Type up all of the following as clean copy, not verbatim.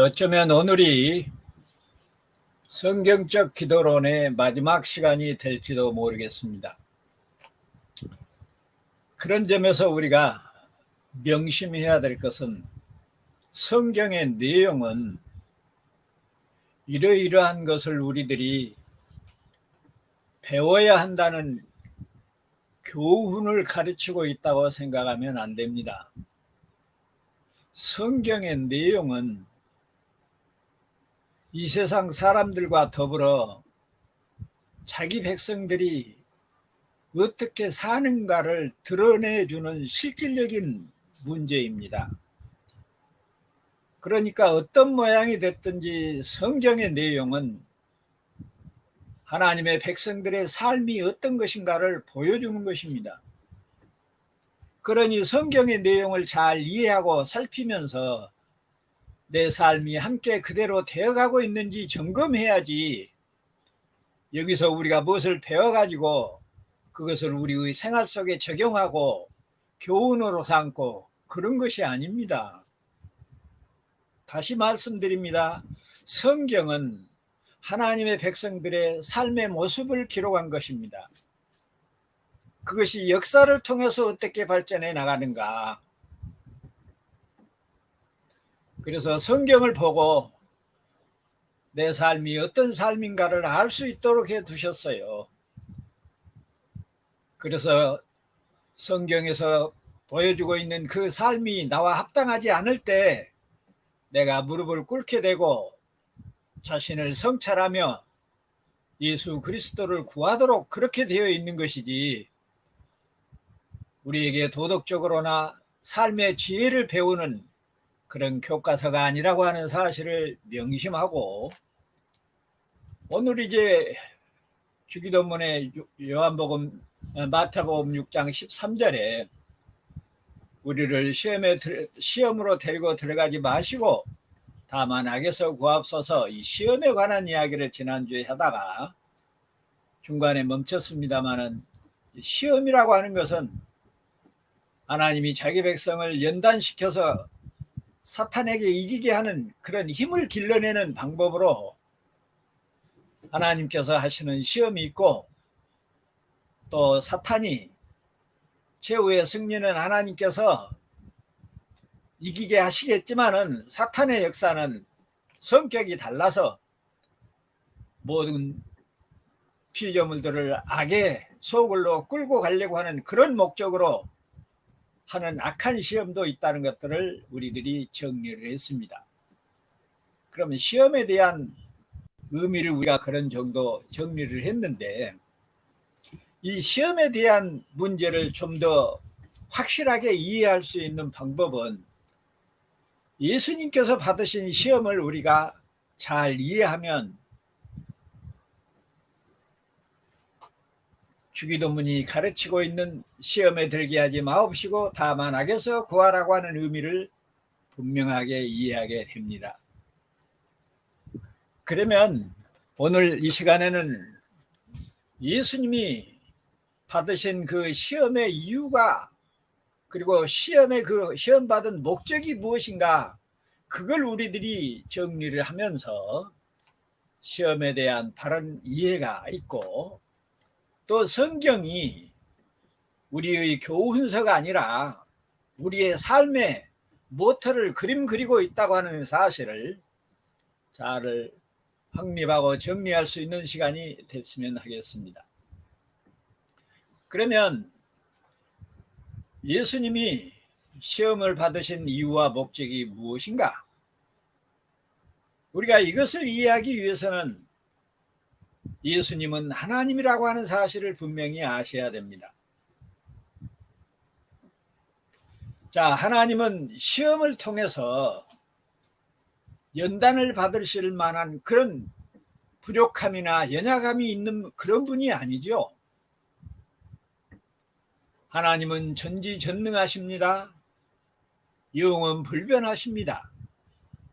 어쩌면 오늘이 성경적 기도론의 마지막 시간이 될지도 모르겠습니다. 그런 점에서 우리가 명심해야 될 것은 성경의 내용은 이러이러한 것을 우리들이 배워야 한다는 교훈을 가르치고 있다고 생각하면 안 됩니다. 성경의 내용은 이 세상 사람들과 더불어 자기 백성들이 어떻게 사는가를 드러내주는 실질적인 문제입니다. 그러니까 어떤 모양이 됐든지 성경의 내용은 하나님의 백성들의 삶이 어떤 것인가를 보여주는 것입니다. 그러니 성경의 내용을 잘 이해하고 살피면서 내 삶이 함께 그대로 되어가고 있는지 점검해야지 여기서 우리가 무엇을 배워가지고 그것을 우리의 생활 속에 적용하고 교훈으로 삼고 그런 것이 아닙니다. 다시 말씀드립니다. 성경은 하나님의 백성들의 삶의 모습을 기록한 것입니다. 그것이 역사를 통해서 어떻게 발전해 나가는가. 그래서 성경을 보고 내 삶이 어떤 삶인가를 알 수 있도록 해 두셨어요. 그래서 성경에서 보여주고 있는 그 삶이 나와 합당하지 않을 때 내가 무릎을 꿇게 되고 자신을 성찰하며 예수 그리스도를 구하도록 그렇게 되어 있는 것이지, 우리에게 도덕적으로나 삶의 지혜를 배우는 그런 교과서가 아니라고 하는 사실을 명심하고, 오늘 이제 주기도문의 요한복음 마태복음 6장 13절에 우리를 시험으로 데리고 들어가지 마시고 다만 악에서 구하옵소서, 이 시험에 관한 이야기를 지난주에 하다가 중간에 멈췄습니다마는, 시험이라고 하는 것은 하나님이 자기 백성을 연단시켜서 사탄에게 이기게 하는 그런 힘을 길러내는 방법으로 하나님께서 하시는 시험이 있고, 또 사탄이 최후의 승리는 하나님께서 이기게 하시겠지만은 사탄의 역사는 성격이 달라서 모든 피조물들을 악의 소굴로 끌고 가려고 하는 그런 목적으로 하는 악한 시험도 있다는 것들을 우리들이 정리를 했습니다. 그러면 시험에 대한 의미를 우리가 그런 정도 정리를 했는데, 이 시험에 대한 문제를 좀 더 확실하게 이해할 수 있는 방법은 예수님께서 받으신 시험을 우리가 잘 이해하면 주기도문이 가르치고 있는 시험에 들게 하지 마옵시고 다만 악에서 구하라고 하는 의미를 분명하게 이해하게 됩니다. 그러면 오늘 이 시간에는 예수님이 받으신 그 시험의 이유가, 그리고 시험 받은 목적이 무엇인가, 그걸 우리들이 정리를 하면서 시험에 대한 바른 이해가 있고, 또 성경이 우리의 교훈서가 아니라 우리의 삶의 모토를 그림 그리고 있다고 하는 사실을 잘 확립하고 정리할 수 있는 시간이 됐으면 하겠습니다. 그러면 예수님이 시험을 받으신 이유와 목적이 무엇인가? 우리가 이것을 이해하기 위해서는 예수님은 하나님이라고 하는 사실을 분명히 아셔야 됩니다. 자, 하나님은 시험을 통해서 연단을 받으실 만한 그런 부족함이나 연약함이 있는 그런 분이 아니죠. 하나님은 전지전능하십니다. 영원 불변하십니다.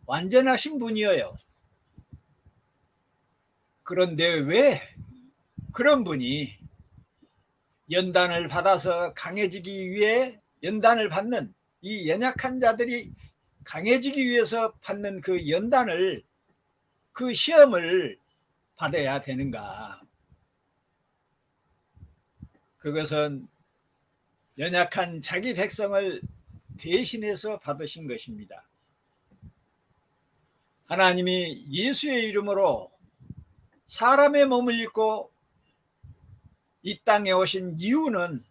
완전하신 분이에요. 그런데 왜 그런 분이 연단을 받아서 강해지기 위해 연단을 받는 이 연약한 자들이 강해지기 위해서 받는 그 연단을, 그 시험을 받아야 되는가? 그것은 연약한 자기 백성을 대신해서 받으신 것입니다. 하나님이 예수의 이름으로 사람의 몸을 입고 이 땅에 오신 이유는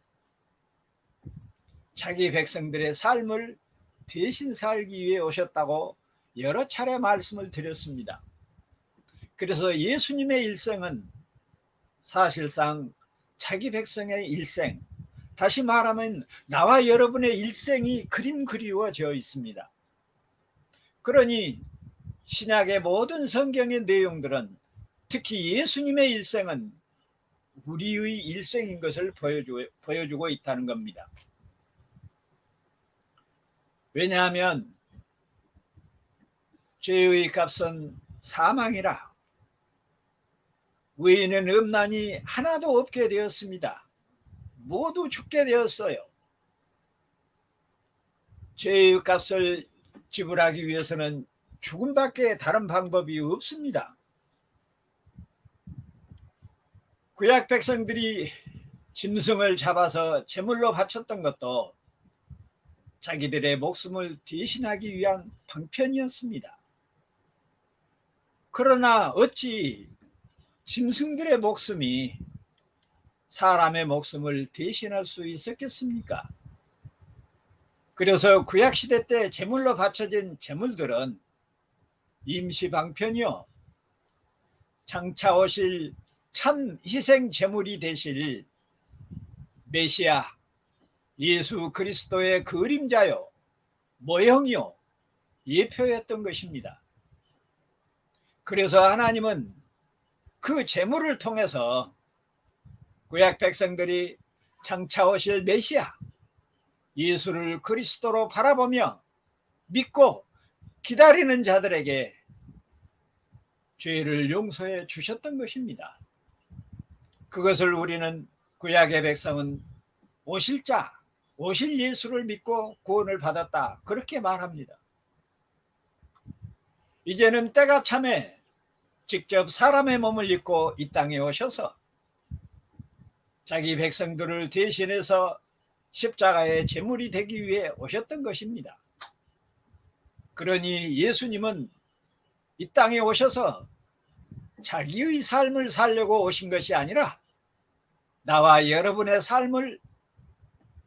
자기 백성들의 삶을 대신 살기 위해 오셨다고 여러 차례 말씀을 드렸습니다. 그래서 예수님의 일생은 사실상 자기 백성의 일생, 다시 말하면 나와 여러분의 일생이 그림 그리워져 있습니다. 그러니 신약의 모든 성경의 내용들은, 특히 예수님의 일생은 우리의 일생인 것을 보여주고 있다는 겁니다. 왜냐하면 죄의 값은 사망이라 의인은 없나니 하나도 없게 되었습니다. 모두 죽게 되었어요. 죄의 값을 지불하기 위해서는 죽음밖에 다른 방법이 없습니다. 구약 백성들이 짐승을 잡아서 제물로 바쳤던 것도 자기들의 목숨을 대신하기 위한 방편이었습니다. 그러나 어찌 짐승들의 목숨이 사람의 목숨을 대신할 수 있었겠습니까? 그래서 구약시대 때 제물로 바쳐진 제물들은 임시 방편이요, 장차 오실 참 희생 제물이 되실 메시아 예수 그리스도의 그림자요, 모형이요, 예표였던 것입니다. 그래서 하나님은 그 제물을 통해서 구약 백성들이 장차 오실 메시아 예수를 그리스도로 바라보며 믿고 기다리는 자들에게 죄를 용서해 주셨던 것입니다. 그것을 우리는 구약의 백성은 오실 자, 오실 예수를 믿고 구원을 받았다, 그렇게 말합니다. 이제는 때가 참에 직접 사람의 몸을 입고 이 땅에 오셔서 자기 백성들을 대신해서 십자가의 제물이 되기 위해 오셨던 것입니다. 그러니 예수님은 이 땅에 오셔서 자기의 삶을 살려고 오신 것이 아니라 나와 여러분의 삶을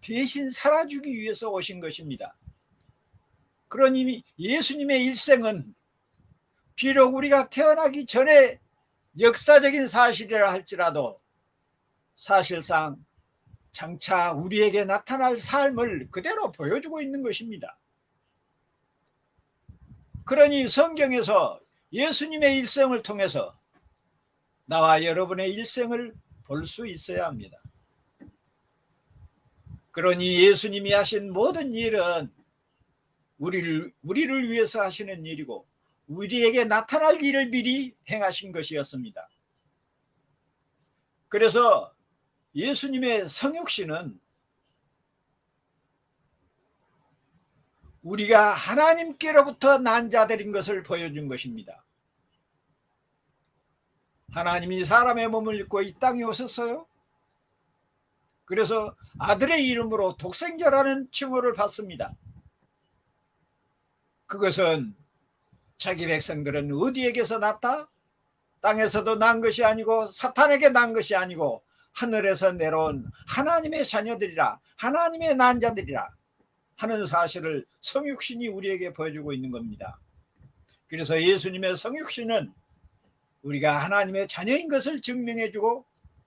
대신 살아주기 위해서 오신 것입니다. 그러니 예수님의 일생은 비록 우리가 태어나기 전에 역사적인 사실이라 할지라도 사실상 장차 우리에게 나타날 삶을 그대로 보여주고 있는 것입니다. 그러니 성경에서 예수님의 일생을 통해서 나와 여러분의 일생을 볼 수 있어야 합니다. 그러니 예수님이 하신 모든 일은 우리를 위해서 하시는 일이고 우리에게 나타날 일을 미리 행하신 것이었습니다. 그래서 예수님의 성육신은 우리가 하나님께로부터 난 자들인 것을 보여준 것입니다. 하나님이 사람의 몸을 입고 이 땅에 오셨어요. 그래서 아들의 이름으로 독생자라는 칭호를 받습니다. 그것은 자기 백성들은 어디에게서 났다? 땅에서도 난 것이 아니고 사탄에게 난 것이 아니고 하늘에서 내려온 하나님의 자녀들이라, 하나님의 난 자들이라 하는 사실을 성육신이 우리에게 보여주고 있는 겁니다. 그래서 예수님의 성육신은 우리가 하나님의 자녀인 것을 증명해주고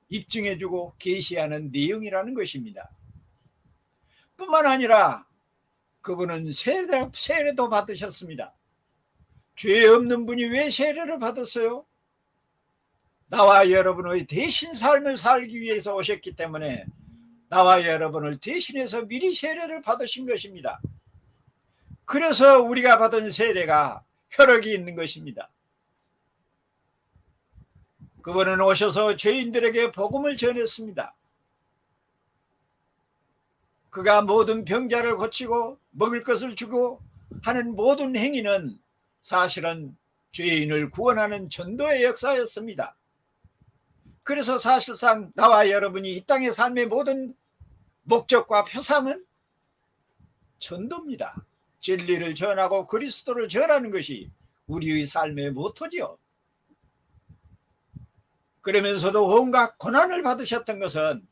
입증해주고 계시하는 내용이라는 것입니다. 뿐만 아니라 그분은 세례도 받으셨습니다. 죄 없는 분이 왜 세례를 받았어요? 나와 여러분의 대신 삶을 살기 위해서 오셨기 때문에 나와 여러분을 대신해서 미리 세례를 받으신 것입니다. 그래서 우리가 받은 세례가 혈육이 있는 것입니다. 그분은 오셔서 죄인들에게 복음을 전했습니다. 그가 모든 병자를 고치고 먹을 것을 주고 하는 모든 행위는 사실은 죄인을 구원하는 전도의 역사였습니다. 그래서 사실상 나와 여러분이 이 땅의 삶의 모든 목적과 표상은 전도입니다. 진리를 전하고 그리스도를 전하는 것이 우리의 삶의 모토지요. 그러면서도 온갖 고난을 받으셨던 것은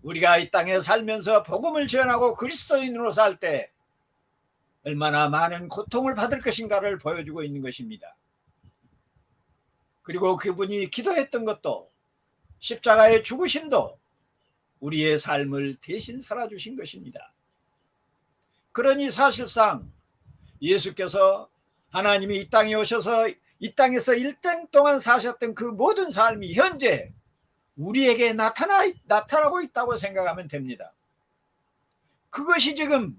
우리가 이 땅에 살면서 복음을 전하고 그리스도인으로 살 때 얼마나 많은 고통을 받을 것인가를 보여주고 있는 것입니다. 그리고 그분이 기도했던 것도 십자가의 죽으심도 우리의 삶을 대신 살아주신 것입니다. 그러니 사실상 예수께서 하나님이 이 땅에 오셔서 이 땅에서 일생 동안 사셨던 그 모든 삶이 현재 우리에게 나타나고 있다고 생각하면 됩니다. 그것이 지금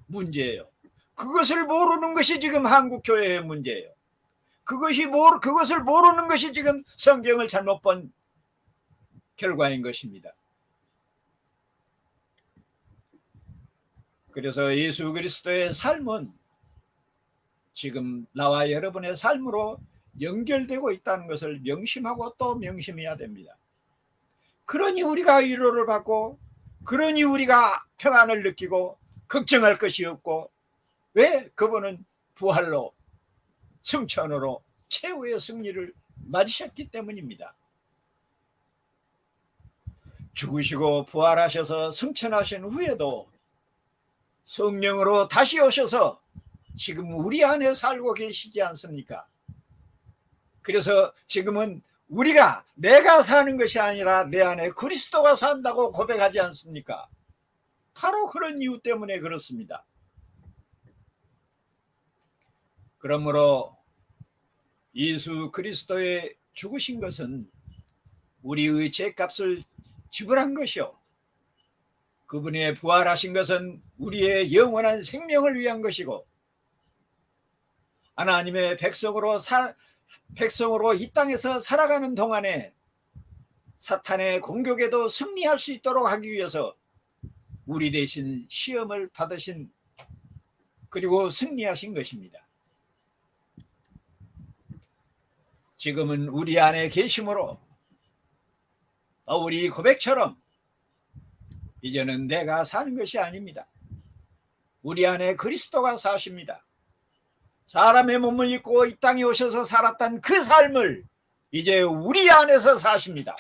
문제예요. 그것을 모르는 것이 지금 한국교회의 문제예요. 그것을 모르는 것이 지금 성경을 잘못 본 결과인 것입니다. 그래서 예수 그리스도의 삶은 지금 나와 여러분의 삶으로 연결되고 있다는 것을 명심하고 또 명심해야 됩니다. 그러니 우리가 위로를 받고, 그러니 우리가 평안을 느끼고 걱정할 것이 없고, 왜? 그분은 부활로 승천으로 최후의 승리를 맞으셨기 때문입니다. 죽으시고 부활하셔서 승천하신 후에도 성령으로 다시 오셔서 지금 우리 안에 살고 계시지 않습니까? 그래서 지금은 내가 사는 것이 아니라 내 안에 그리스도가 산다고 고백하지 않습니까? 바로 그런 이유 때문에 그렇습니다. 그러므로 예수 그리스도의 죽으신 것은 우리의 죄값을 지불한 것이요, 그분의 부활하신 것은 우리의 영원한 생명을 위한 것이고, 하나님의 백성으로 이 땅에서 살아가는 동안에 사탄의 공격에도 승리할 수 있도록 하기 위해서 우리 대신 시험을 받으신, 그리고 승리하신 것입니다. 지금은 우리 안에 계심으로 우리 고백처럼 이제는 내가 사는 것이 아닙니다. 우리 안에 그리스도가 사십니다. 사람의 몸을 입고 이 땅에 오셔서 살았던 그 삶을 이제 우리 안에서 사십니다.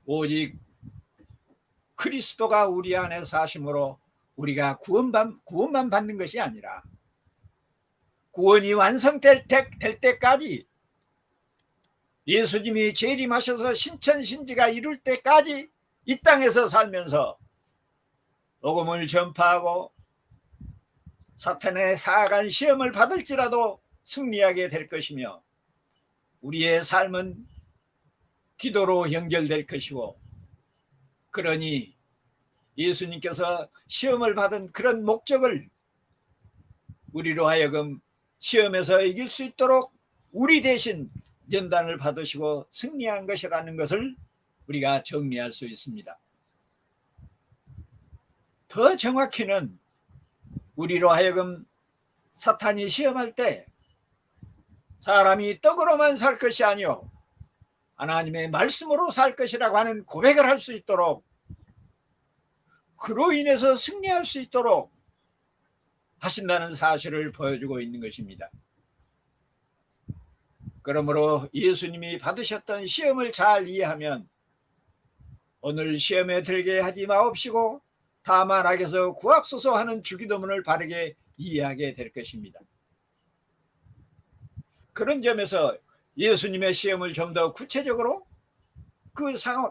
오직 그리스도가 우리 안에 사심으로 우리가 구원만 받는 것이 아니라 구원이 완성될 때까지, 예수님이 재림하셔서 신천신지가 이룰 때까지 이 땅에서 살면서 복음을 전파하고 사탄의 사악한 시험을 받을지라도 승리하게 될 것이며, 우리의 삶은 기도로 연결될 것이고, 그러니 예수님께서 시험을 받은 그런 목적을 우리로 하여금 시험에서 이길 수 있도록 우리 대신 연단을 받으시고 승리한 것이라는 것을 우리가 정리할 수 있습니다. 더 정확히는 우리로 하여금 사탄이 시험할 때 사람이 떡으로만 살 것이 아니요 하나님의 말씀으로 살 것이라고 하는 고백을 할 수 있도록, 그로 인해서 승리할 수 있도록 하신다는 사실을 보여주고 있는 것입니다. 그러므로 예수님이 받으셨던 시험을 잘 이해하면 오늘 시험에 들게 하지 마옵시고 다만 악에서 구하옵소서 하는 주기도문을 바르게 이해하게 될 것입니다. 그런 점에서 예수님의 시험을 좀 더 구체적으로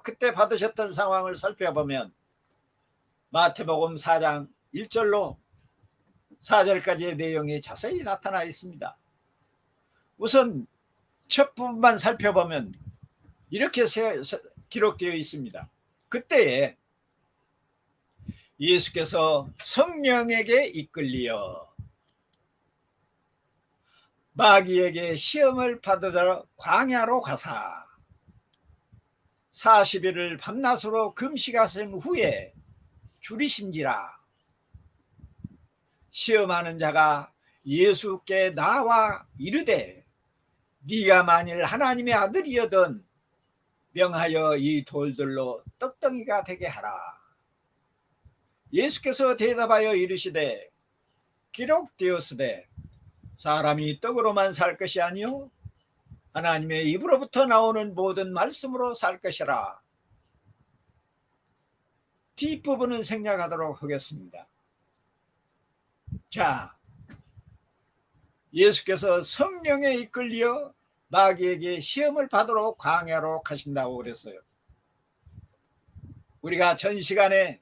그때 받으셨던 상황을 살펴보면 마태복음 4장 1절로 4절까지의 내용이 자세히 나타나 있습니다. 우선 첫 부분만 살펴보면 이렇게 기록되어 있습니다. 그때에 예수께서 성령에게 이끌리어 마귀에게 시험을 받으러 광야로 가사 40일을 밤낮으로 금식하신 후에 줄이신지라. 시험하는 자가 예수께 나와 이르되 네가 만일 하나님의 아들이여든 명하여 이 돌들로 떡덩이가 되게 하라. 예수께서 대답하여 이르시되 기록되었으되 사람이 떡으로만 살 것이 아니요 하나님의 입으로부터 나오는 모든 말씀으로 살 것이라. 뒷부분은 생략하도록 하겠습니다. 자, 예수께서 성령에 이끌려 마귀에게 시험을 받으러 광야로 가신다고 그랬어요. 우리가 전 시간에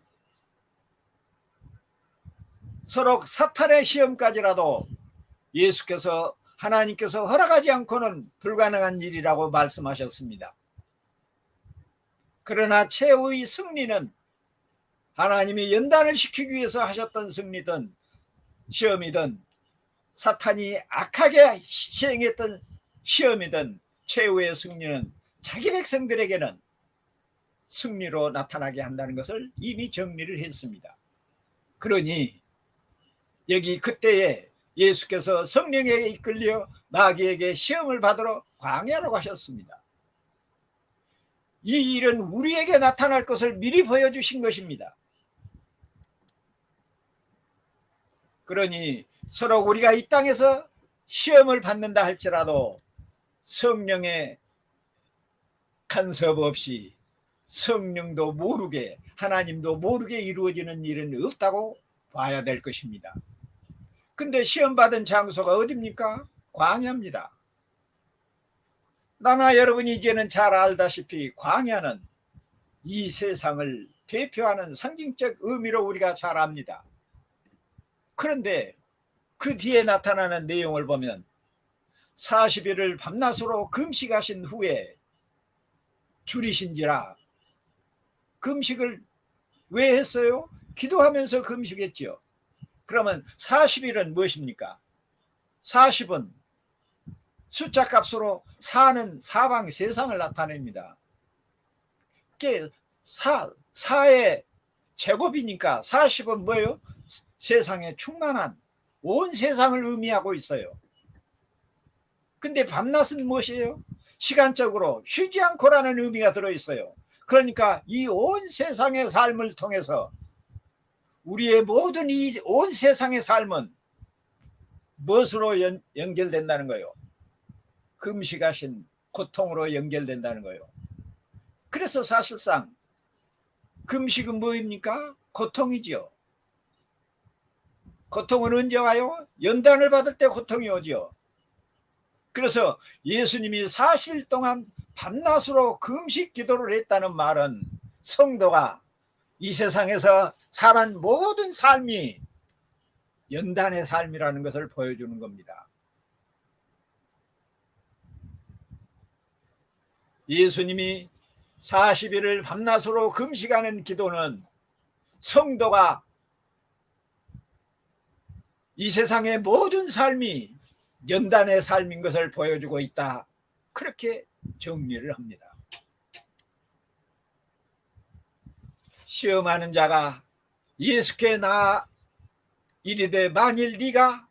서로 사탄의 시험까지라도 예수께서 하나님께서 허락하지 않고는 불가능한 일이라고 말씀하셨습니다. 그러나 최후의 승리는 하나님이 연단을 시키기 위해서 하셨던 승리든 시험이든 사탄이 악하게 시행했던 시험이든 최후의 승리는 자기 백성들에게는 승리로 나타나게 한다는 것을 이미 정리를 했습니다. 그러니 여기 그때에 예수께서 성령에게 이끌려 마귀에게 시험을 받으러 광야로 가셨습니다. 이 일은 우리에게 나타날 것을 미리 보여주신 것입니다. 그러니 서로 우리가 이 땅에서 시험을 받는다 할지라도 성령의 간섭 없이 성령도 모르게 하나님도 모르게 이루어지는 일은 없다고 봐야 될 것입니다. 근데 시험받은 장소가 어디입니까? 광야입니다. 나나 여러분이 이제는 잘 알다시피 광야는 이 세상을 대표하는 상징적 의미로 우리가 잘 압니다. 그런데 그 뒤에 나타나는 내용을 보면 40일을 밤낮으로 금식하신 후에 줄이신지라. 금식을 왜 했어요? 기도하면서 금식했죠. 그러면 40일은 무엇입니까? 40은 숫자 값으로 4는 사방 세상을 나타냅니다. 사의 제곱이니까 40은 뭐예요? 세상에 충만한 온 세상을 의미하고 있어요. 근데 밤낮은 무엇이에요? 시간적으로 쉬지 않고라는 의미가 들어있어요. 그러니까 이 온 세상의 삶을 통해서 우리의 모든 이 온 세상의 삶은 무엇으로 연결된다는 거예요? 금식하신 고통으로 연결된다는 거예요. 그래서 사실상 금식은 뭐입니까? 고통이지요. 고통은 언제 와요? 연단을 받을 때 고통이 오지요. 그래서 예수님이 40일 동안 밤낮으로 금식 기도를 했다는 말은 성도가 이 세상에서 살아온 모든 삶이 연단의 삶이라는 것을 보여주는 겁니다. 예수님이 40일을 밤낮으로 금식하는 기도는 성도가 이 세상의 모든 삶이 연단의 삶인 것을 보여주고 있다. 그렇게 정리를 합니다. 시험하는 자가 예수께 나아 이르되 만일 네가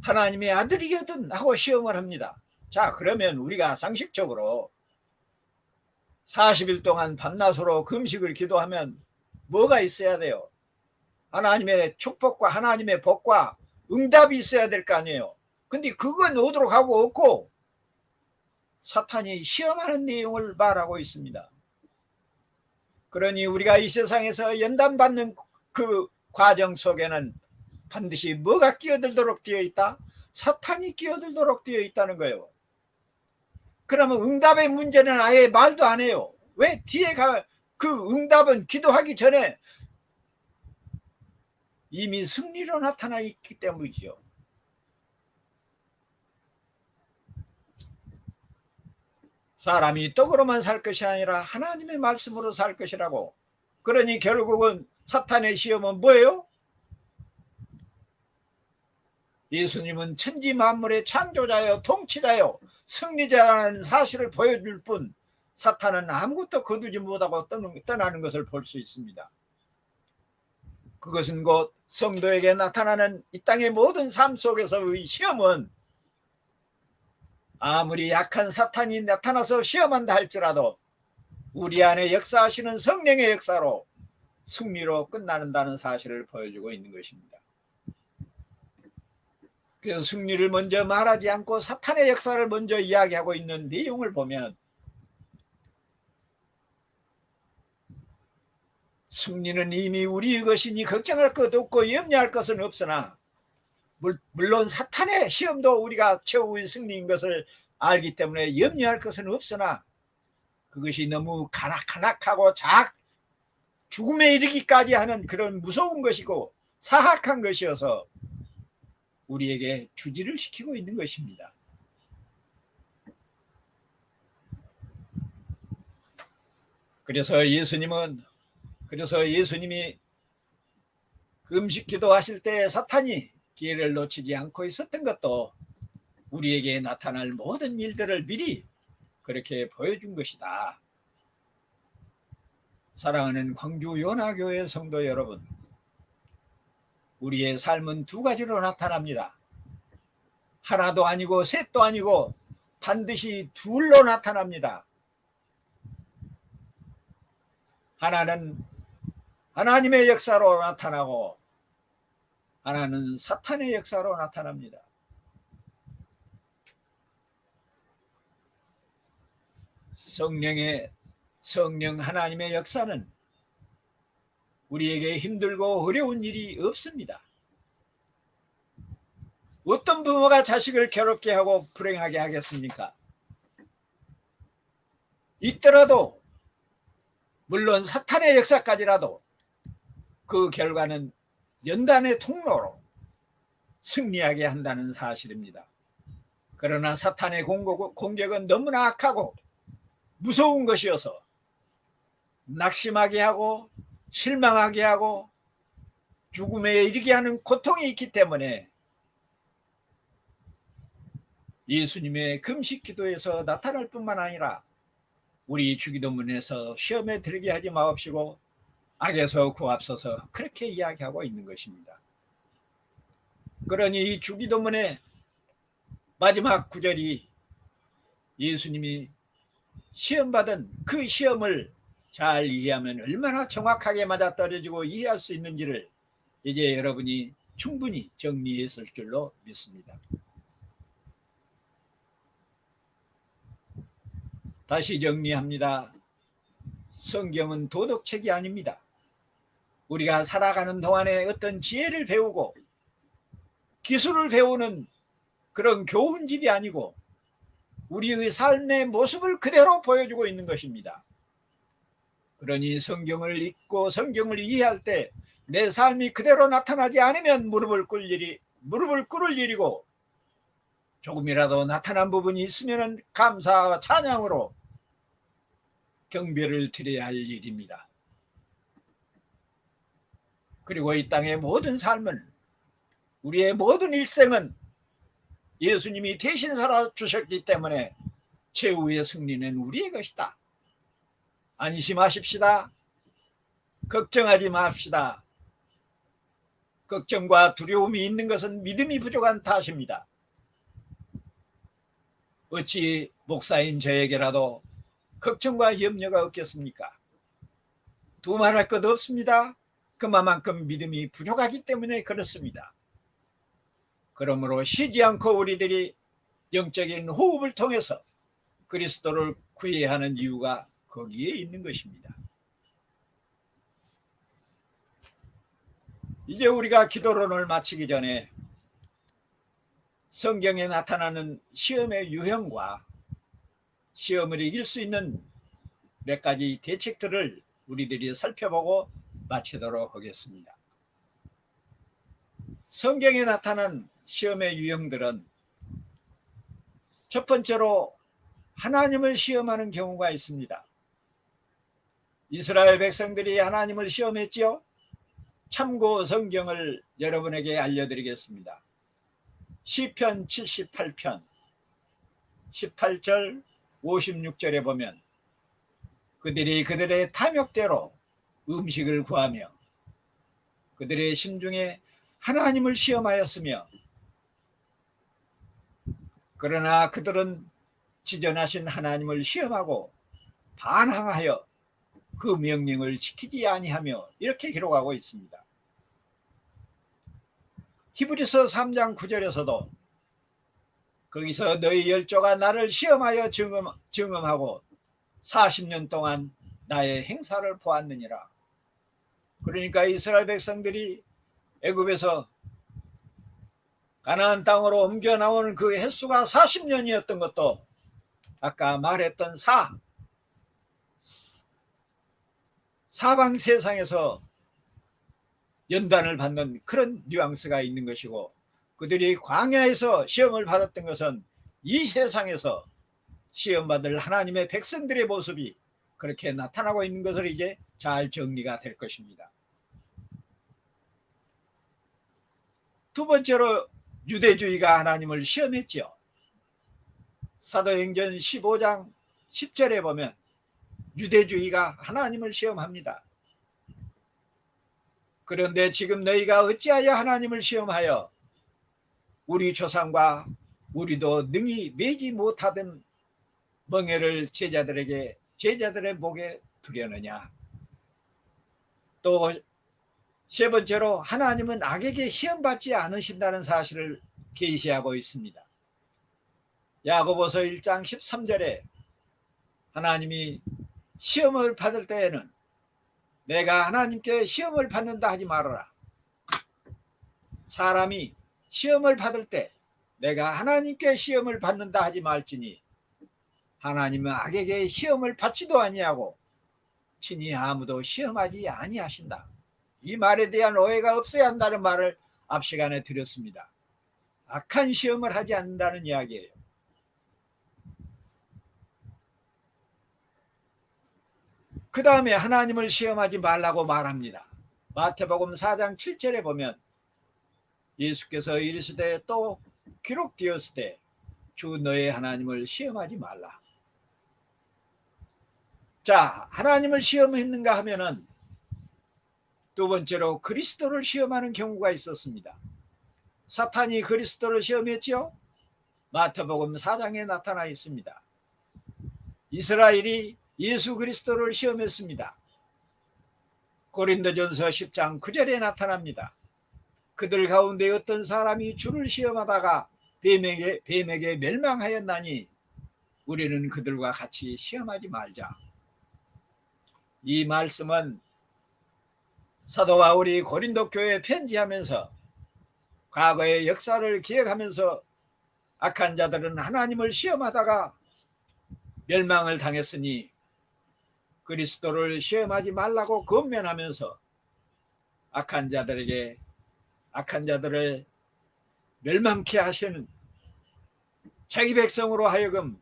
하나님의 아들이거든 하고 시험을 합니다. 자, 그러면 우리가 상식적으로 40일 동안 밤낮으로 금식을 기도하면 뭐가 있어야 돼요? 하나님의 축복과 하나님의 복과 응답이 있어야 될 거 아니에요. 근데 그건 오도록 하고 없고 사탄이 시험하는 내용을 말하고 있습니다. 그러니 우리가 이 세상에서 연단받는 그 과정 속에는 반드시 뭐가 끼어들도록 되어 있다? 사탄이 끼어들도록 되어 있다는 거예요. 그러면 응답의 문제는 아예 말도 안 해요. 왜? 뒤에 그 응답은 기도하기 전에 이미 승리로 나타나 있기 때문이죠. 사람이 떡으로만 살 것이 아니라 하나님의 말씀으로 살 것이라고. 그러니 결국은 사탄의 시험은 뭐예요? 예수님은 천지 만물의 창조자요 통치자요 승리자라는 사실을 보여줄 뿐 사탄은 아무것도 거두지 못하고 떠나는 것을 볼 수 있습니다. 그것은 곧 성도에게 나타나는 이 땅의 모든 삶 속에서의 시험은 아무리 약한 사탄이 나타나서 시험한다 할지라도 우리 안에 역사하시는 성령의 역사로 승리로 끝나는다는 사실을 보여주고 있는 것입니다. 그래서 승리를 먼저 말하지 않고 사탄의 역사를 먼저 이야기하고 있는 내용을 보면 승리는 이미 우리의 것이니 걱정할 것 없고 염려할 것은 없으나 물론 사탄의 시험도 우리가 최후의 승리인 것을 알기 때문에 염려할 것은 없으나 그것이 너무 가락가락하고 죽음에 이르기까지 하는 그런 무서운 것이고 사악한 것이어서 우리에게 주지를 시키고 있는 것입니다. 그래서 예수님이 금식 기도하실 때 사탄이 기회를 놓치지 않고 있었던 것도 우리에게 나타날 모든 일들을 미리 그렇게 보여준 것이다. 사랑하는 광주 요나교회 성도 여러분, 우리의 삶은 두 가지로 나타납니다. 하나도 아니고 셋도 아니고 반드시 둘로 나타납니다. 하나는 하나님의 역사로 나타나고 하나는 사탄의 역사로 나타납니다. 성령 하나님의 역사는 우리에게 힘들고 어려운 일이 없습니다. 어떤 부모가 자식을 괴롭게 하고 불행하게 하겠습니까? 있더라도 물론 사탄의 역사까지라도 그 결과는 연단의 통로로 승리하게 한다는 사실입니다. 그러나 사탄의 공격은 너무나 악하고 무서운 것이어서 낙심하게 하고 실망하게 하고 죽음에 이르게 하는 고통이 있기 때문에 예수님의 금식 기도에서 나타날 뿐만 아니라 우리 주기도문에서 시험에 들게 하지 마옵시고 악에서 구하옵소서 그렇게 이야기하고 있는 것입니다. 그러니 이 주기도문의 마지막 구절이 예수님이 시험받은 그 시험을 잘 이해하면 얼마나 정확하게 맞아떨어지고 이해할 수 있는지를 이제 여러분이 충분히 정리했을 줄로 믿습니다. 다시 정리합니다. 성경은 도덕책이 아닙니다. 우리가 살아가는 동안에 어떤 지혜를 배우고 기술을 배우는 그런 교훈집이 아니고 우리의 삶의 모습을 그대로 보여주고 있는 것입니다. 그러니 성경을 읽고 성경을 이해할 때 내 삶이 그대로 나타나지 않으면 무릎을 꿇을 일이고 조금이라도 나타난 부분이 있으면 감사와 찬양으로 경배를 드려야 할 일입니다. 그리고 이 땅의 모든 삶은 우리의 모든 일생은 예수님이 대신 살아주셨기 때문에 최후의 승리는 우리의 것이다. 안심하십시다. 걱정하지 맙시다. 걱정과 두려움이 있는 것은 믿음이 부족한 탓입니다. 어찌 목사인 저에게라도 걱정과 염려가 없겠습니까? 두말할 것 없습니다. 그만큼 믿음이 부족하기 때문에 그렇습니다. 그러므로 쉬지 않고 우리들이 영적인 호흡을 통해서 그리스도를 구해야 하는 이유가 거기에 있는 것입니다. 이제 우리가 기도론을 마치기 전에 성경에 나타나는 시험의 유형과 시험을 이길 수 있는 몇 가지 대책들을 우리들이 살펴보고 마치도록 하겠습니다. 성경에 나타난 시험의 유형들은 첫 번째로 하나님을 시험하는 경우가 있습니다. 이스라엘 백성들이 하나님을 시험했지요. 참고 성경을 여러분에게 알려드리겠습니다. 시편 78편 18절 56절에 보면 그들이 그들의 탐욕대로 음식을 구하며 그들의 심중에 하나님을 시험하였으며, 그러나 그들은 지존하신 하나님을 시험하고 반항하여 그 명령을 지키지 아니하며, 이렇게 기록하고 있습니다. 히브리서 3장 9절에서도 거기서 너희 열조가 나를 시험하여 증음하고 40년 동안 나의 행사를 보았느니라. 그러니까 이스라엘 백성들이 애굽에서 가나안 땅으로 옮겨 나오는 그 횟수가 40년이었던 것도 아까 말했던 사방 세상에서 연단을 받는 그런 뉘앙스가 있는 것이고, 그들이 광야에서 시험을 받았던 것은 이 세상에서 시험받을 하나님의 백성들의 모습이 그렇게 나타나고 있는 것을 이제 잘 정리가 될 것입니다. 두 번째로 유대주의가 하나님을 시험했지요. 사도행전 15장 10절에 보면 유대주의가 하나님을 시험합니다. 그런데 지금 너희가 어찌하여 하나님을 시험하여 우리 조상과 우리도 능히 매지 못하던 멍에를 제자들의 목에 두려느냐. 또 세 번째로 하나님은 악에게 시험받지 않으신다는 사실을 계시하고 있습니다. 야고보서 1장 13절에 하나님이 시험을 받을 때에는 내가 하나님께 시험을 받는다 하지 말아라. 사람이 시험을 받을 때 내가 하나님께 시험을 받는다 하지 말지니 하나님은 악에게 시험을 받지도 아니하고 친히 아무도 시험하지 아니하신다. 이 말에 대한 오해가 없어야 한다는 말을 앞 시간에 드렸습니다. 악한 시험을 하지 않는다는 이야기예요. 그 다음에 하나님을 시험하지 말라고 말합니다. 마태복음 4장 7절에 보면 예수께서 이르시되 또 기록되었으되 주 너의 하나님을 시험하지 말라. 자, 하나님을 시험했는가 하면은 두 번째로 그리스도를 시험하는 경우가 있었습니다. 사탄이 그리스도를 시험했죠. 마태복음 4장에 나타나 있습니다. 이스라엘이 예수 그리스도를 시험했습니다. 고린도전서 10장 9절에 나타납니다. 그들 가운데 어떤 사람이 주를 시험하다가 뱀에게 멸망하였나니 우리는 그들과 같이 시험하지 말자. 이 말씀은 사도 바울이 고린도 교회에 편지하면서 과거의 역사를 기억하면서 악한 자들은 하나님을 시험하다가 멸망을 당했으니 그리스도를 시험하지 말라고 권면하면서 악한 자들을 멸망케 하시는 자기 백성으로 하여금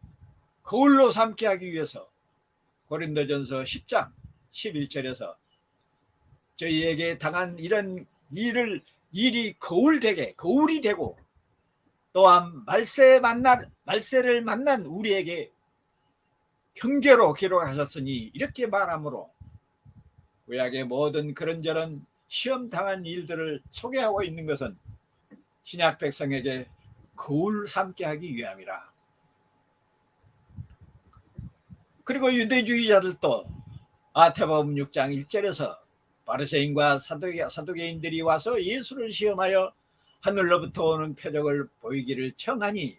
거울로 삼게 하기 위해서 고린도전서 10장 11절에서 저희에게 당한 이런 일이 거울이 되고 또한 말세를 만난 우리에게 경계로 기록하셨으니 이렇게 말하므로 구약의 모든 그런저런 시험당한 일들을 소개하고 있는 것은 신약 백성에게 거울 삼게 하기 위함이라. 그리고 유대주의자들도 마태복음 6장 1절에서 바리새인과 사두개인들이 와서 예수를 시험하여 하늘로부터 오는 표적을 보이기를 청하니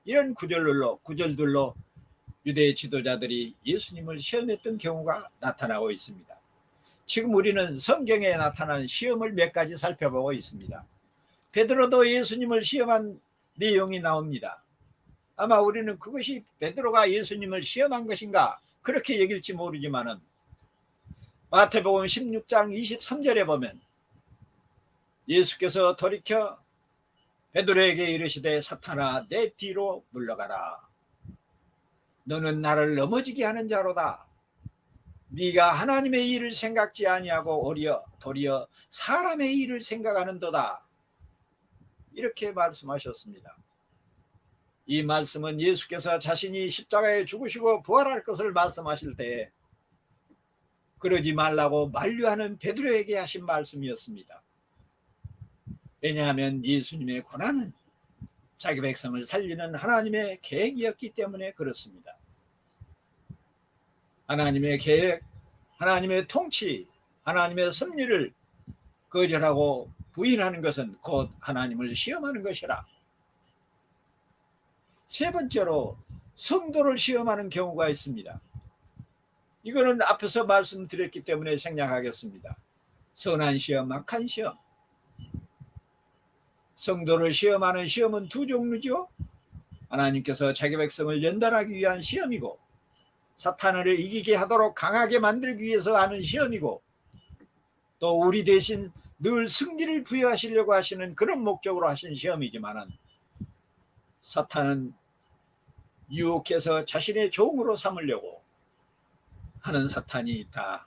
이런 구절들로 유대 지도자들이 예수님을 시험했던 경우가 나타나고 있습니다. 지금 우리는 성경에 나타난 시험을 몇 가지 살펴보고 있습니다. 베드로도 예수님을 시험한 내용이 나옵니다. 아마 우리는 그것이 베드로가 예수님을 시험한 것인가 그렇게 여길지 모르지만은 마태복음 16장 23절에 보면 예수께서 돌이켜 베드로에게 이르시되 사탄아 내 뒤로 물러가라. 너는 나를 넘어지게 하는 자로다. 네가 하나님의 일을 생각지 아니하고 도리어 사람의 일을 생각하는도다. 이렇게 말씀하셨습니다. 이 말씀은 예수께서 자신이 십자가에 죽으시고 부활할 것을 말씀하실 때에 그러지 말라고 만류하는 베드로에게 하신 말씀이었습니다. 왜냐하면 예수님의 고난은 자기 백성을 살리는 하나님의 계획이었기 때문에 그렇습니다. 하나님의 계획, 하나님의 통치, 하나님의 섭리를 거절하고 부인하는 것은 곧 하나님을 시험하는 것이라. 세 번째로 성도를 시험하는 경우가 있습니다. 이거는 앞에서 말씀드렸기 때문에 생략하겠습니다. 선한 시험, 악한 시험. 성도를 시험하는 시험은 두 종류죠. 하나님께서 자기 백성을 연단하기 위한 시험이고, 사탄을 이기게 하도록 강하게 만들기 위해서 하는 시험이고, 또 우리 대신 늘 승리를 부여하시려고 하시는 그런 목적으로 하신 시험이지만은, 사탄은 유혹해서 자신의 종으로 삼으려고 하는 사탄이 있다.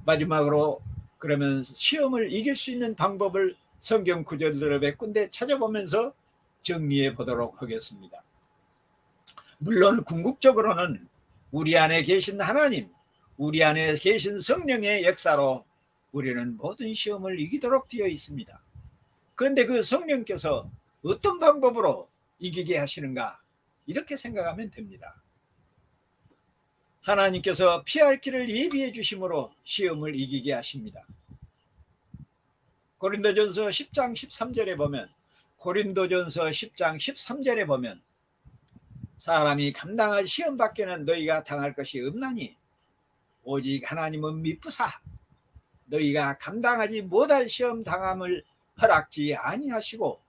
마지막으로 그러면 시험을 이길 수 있는 방법을 성경 구절들을 몇 군데 찾아보면서 정리해 보도록 하겠습니다. 물론 궁극적으로는 우리 안에 계신 하나님, 우리 안에 계신 성령의 역사로 우리는 모든 시험을 이기도록 되어 있습니다. 그런데 그 성령께서 어떤 방법으로 이기게 하시는가, 이렇게 생각하면 됩니다. 하나님께서 피할 길을 예비해 주심으로 시험을 이기게 하십니다. 고린도전서 10장 13절에 보면, 고린도전서 10장 13절에 보면, 사람이 감당할 시험 밖에는 너희가 당할 것이 없나니 오직 하나님은 미쁘사 너희가 감당하지 못할 시험 당함을 허락지 아니하시고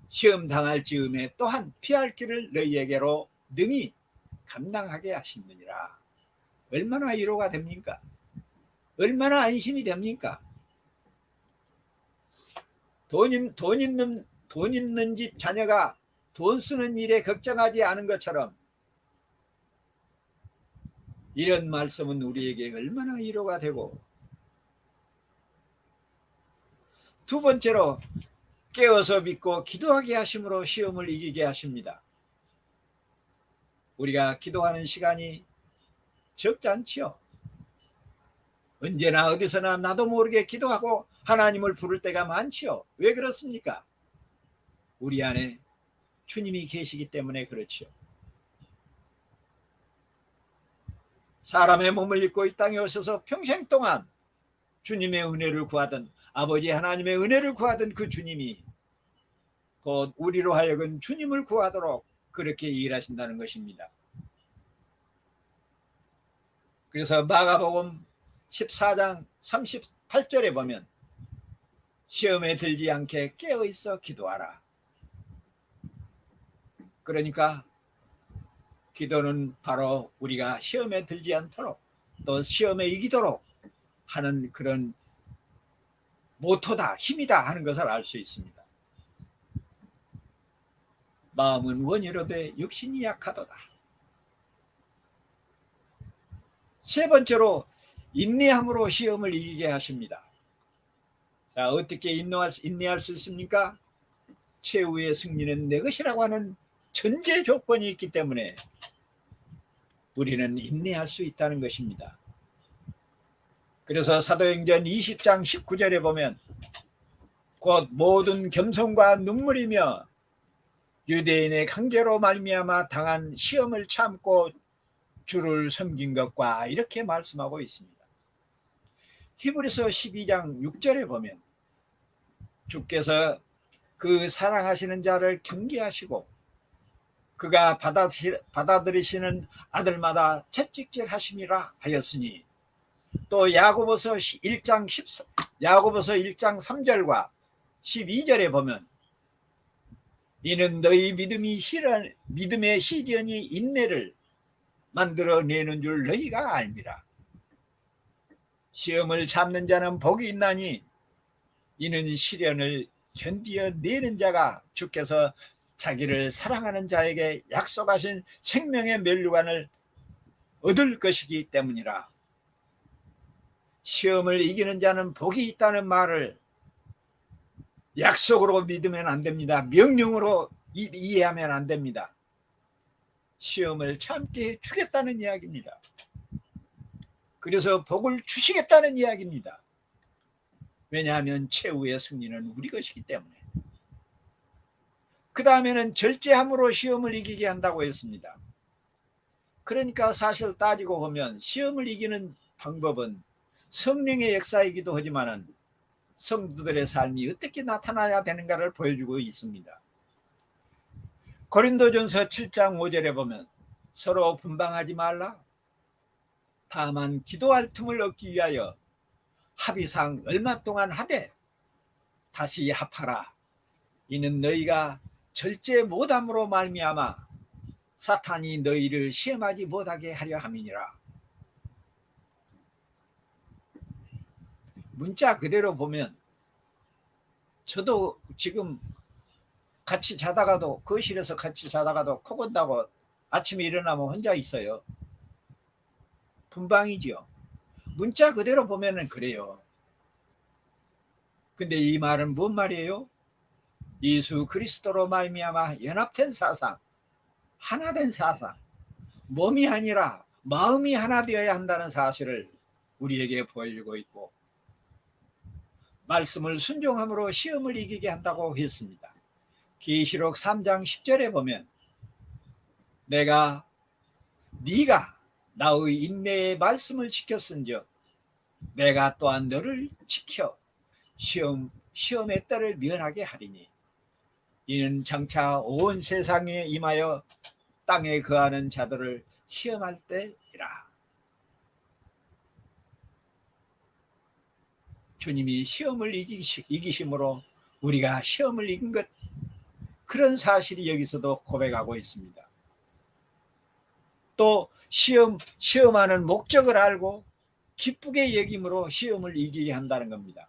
시험 당할 즈음에 또한 피할 길을 너희에게로 능히 감당하게 하시느니라. 얼마나 위로가 됩니까? 얼마나 안심이 됩니까? 돈 있는 집 자녀가 돈 쓰는 일에 걱정하지 않은 것처럼 이런 말씀은 우리에게 얼마나 위로가 되고, 두 번째로 깨어서 믿고 기도하게 하심으로 시험을 이기게 하십니다. 우리가 기도하는 시간이 적지 않지요. 언제나 어디서나 나도 모르게 기도하고 하나님을 부를 때가 많지요. 왜 그렇습니까? 우리 안에 주님이 계시기 때문에 그렇지요. 사람의 몸을 입고 이 땅에 오셔서 평생 동안 주님의 은혜를 구하던, 아버지 하나님의 은혜를 구하던 그 주님이 곧 우리로 하여금 주님을 구하도록 그렇게 일하신다는 것입니다. 그래서 마가복음 14장 38절에 보면 시험에 들지 않게 깨어있어 기도하라. 그러니까 기도는 바로 우리가 시험에 들지 않도록 또 시험에 이기도록 하는 그런 모토다, 힘이다 하는 것을 알 수 있습니다. 마음은 원이로되 육신이 약하도다. 세 번째로 인내함으로 시험을 이기게 하십니다. 자, 어떻게 인내할 수 있습니까? 최후의 승리는 내 것이라고 하는 전제 조건이 있기 때문에 우리는 인내할 수 있다는 것입니다. 그래서 사도행전 20장 19절에 보면 곧 모든 겸손과 눈물이며 유대인의 강제로 말미암아 당한 시험을 참고 주를 섬긴 것과 이렇게 말씀하고 있습니다. 히브리서 12장 6절에 보면 주께서 그 사랑하시는 자를 경계하시고 그가 받아들이시는 아들마다 채찍질 하심이라 하였으니, 또 야고보서 1장 3절과 12절에 보면 이는 너희 믿음의 시련이 인내를 만들어내는 줄 너희가 알미라. 시험을 참는 자는 복이 있나니 이는 시련을 견디어내는 자가 주께서 자기를 사랑하는 자에게 약속하신 생명의 면류관을 얻을 것이기 때문이라. 시험을 이기는 자는 복이 있다는 말을 약속으로 믿으면 안 됩니다. 명령으로 이해하면 안 됩니다. 시험을 참게 해주겠다는 이야기입니다. 그래서 복을 주시겠다는 이야기입니다. 왜냐하면 최후의 승리는 우리 것이기 때문에. 그 다음에는 절제함으로 시험을 이기게 한다고 했습니다. 그러니까 사실 따지고 보면 시험을 이기는 방법은 성령의 역사이기도 하지만 성도들의 삶이 어떻게 나타나야 되는가를 보여주고 있습니다. 고린도전서 7장 5절에 보면 서로 분방하지 말라. 다만 기도할 틈을 얻기 위하여 합의상 얼마 동안 하되 다시 합하라. 이는 너희가 절제 못함으로 말미암아 사탄이 너희를 시험하지 못하게 하려 함이니라. 문자 그대로 보면 저도 지금 같이 자다가도 거실에서 같이 자다가도 코 건다고 아침에 일어나면 혼자 있어요. 분방이지요. 문자 그대로 보면은 그래요. 근데 이 말은 뭔 말이에요? 예수 그리스도로 말미암아 연합된 사상, 하나된 사상, 몸이 아니라 마음이 하나 되어야 한다는 사실을 우리에게 보여주고 있고, 말씀을 순종함으로 시험을 이기게 한다고 했습니다. 계시록 3장 10절에 보면 네가 나의 인내의 말씀을 지켰은즉 내가 또한 너를 지켜 시험의 때를 면하게 하리니 이는 장차 온 세상에 임하여 땅에 거하는 자들을 시험할 때이라. 주님이 시험을 이기심으로 우리가 시험을 이긴 것, 그런 사실이 여기서도 고백하고 있습니다. 또 시험하는 목적을 알고 기쁘게 여김으로 시험을 이기게 한다는 겁니다.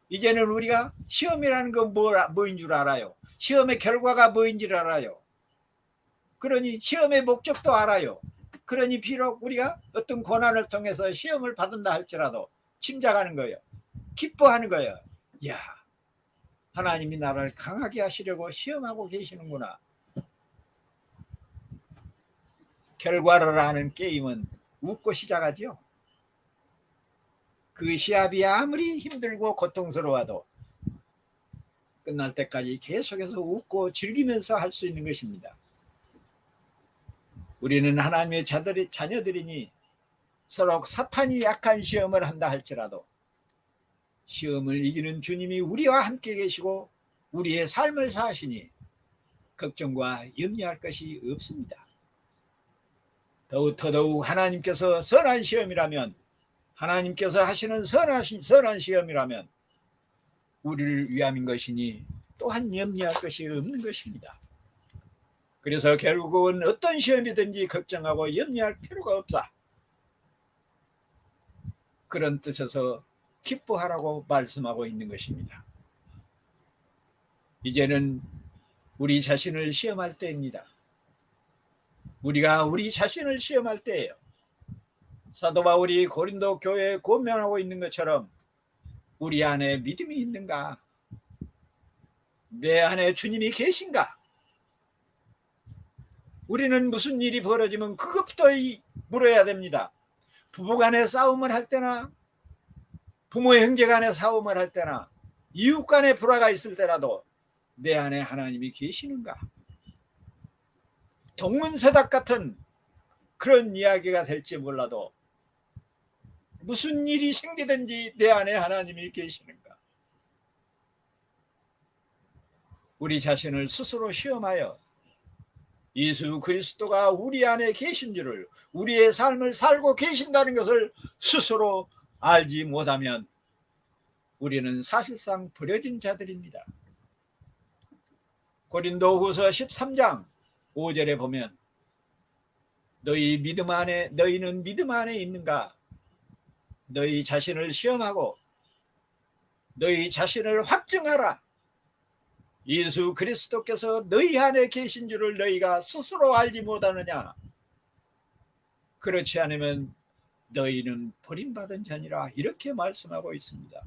이제는 우리가 시험이라는 건 뭐인 줄 알아요. 시험의 결과가 뭐인 줄 알아요. 그러니 시험의 목적도 알아요. 그러니 비록 우리가 어떤 고난을 통해서 시험을 받는다 할지라도 침착하는 거예요. 기뻐하는 거예요. 야, 하나님이 나를 강하게 하시려고 시험하고 계시는구나. 결과를 아는 게임은 웃고 시작하죠. 그 시합이 아무리 힘들고 고통스러워도 끝날 때까지 계속해서 웃고 즐기면서 할 수 있는 것입니다. 우리는 하나님의 자녀들이니 서로 사탄이 약한 시험을 한다 할지라도 시험을 이기는 주님이 우리와 함께 계시고 우리의 삶을 사시니 걱정과 염려할 것이 없습니다. 더더욱 하나님께서 선한 시험이라면, 하나님께서 하시는 선한 시험이라면 우리를 위함인 것이니 또한 염려할 것이 없는 것입니다. 그래서 결국은 어떤 시험이든지 걱정하고 염려할 필요가 없다, 그런 뜻에서 기뻐하라고 말씀하고 있는 것입니다. 이제는 우리 자신을 시험할 때입니다. 우리가 우리 자신을 시험할 때예요. 사도 바울이 고린도 교회에 권면하고 있는 것처럼 우리 안에 믿음이 있는가? 내 안에 주님이 계신가? 우리는 무슨 일이 벌어지면 그것부터 물어야 됩니다. 부부간에 싸움을 할 때나 부모 형제간에 싸움을 할 때나 이웃간에 불화가 있을 때라도 내 안에 하나님이 계시는가? 동문서답 같은 그런 이야기가 될지 몰라도 무슨 일이 생기든지 내 안에 하나님이 계시는가? 우리 자신을 스스로 시험하여 예수 그리스도가 우리 안에 계신 줄을, 우리의 삶을 살고 계신다는 것을 스스로 알지 못하면 우리는 사실상 버려진 자들입니다. 고린도후서 13장 5절에 보면 너희는 믿음 안에 있는가? 너희 자신을 시험하고 너희 자신을 확증하라. 예수 그리스도께서 너희 안에 계신 줄을 너희가 스스로 알지 못하느냐? 그렇지 않으면 너희는 버림받은 자니라, 이렇게 말씀하고 있습니다.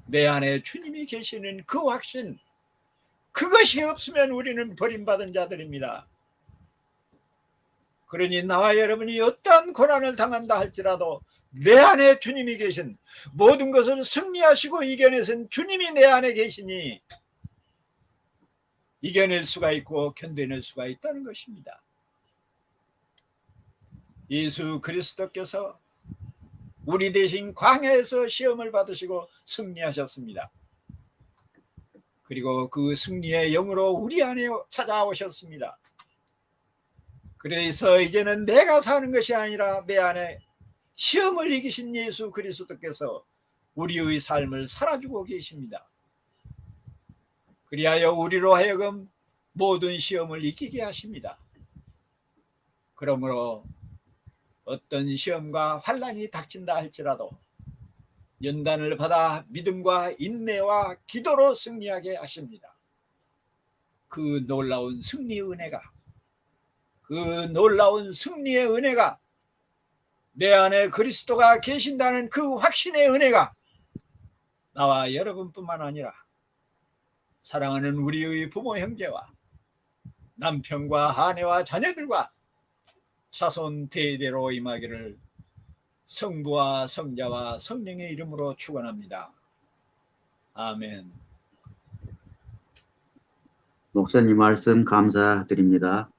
내 안에 주님이 계시는 그 확신, 그것이 없으면 우리는 버림받은 자들입니다. 그러니 나와 여러분이 어떠한 고난을 당한다 할지라도 내 안에 주님이 계신, 모든 것을 승리하시고 이겨내신 주님이 내 안에 계시니 이겨낼 수가 있고 견뎌낼 수가 있다는 것입니다. 예수 그리스도께서 우리 대신 광야에서 시험을 받으시고 승리하셨습니다. 그리고 그 승리의 영으로 우리 안에 찾아오셨습니다. 그래서 이제는 내가 사는 것이 아니라 내 안에 시험을 이기신 예수 그리스도께서 우리의 삶을 살아주고 계십니다. 그리하여 우리로 하여금 모든 시험을 이기게 하십니다. 그러므로 어떤 시험과 환난이 닥친다 할지라도 연단을 받아 믿음과 인내와 기도로 승리하게 하십니다. 그 놀라운 승리의 은혜가, 그 놀라운 승리의 은혜가, 내 안에 그리스도가 계신다는 그 확신의 은혜가 나와 여러분뿐만 아니라 사랑하는 우리의 부모 형제와 남편과 아내와 자녀들과 자손 대대로 임하기를 성부와 성자와 성령의 이름으로 축원합니다. 아멘. 목사님 말씀 감사드립니다.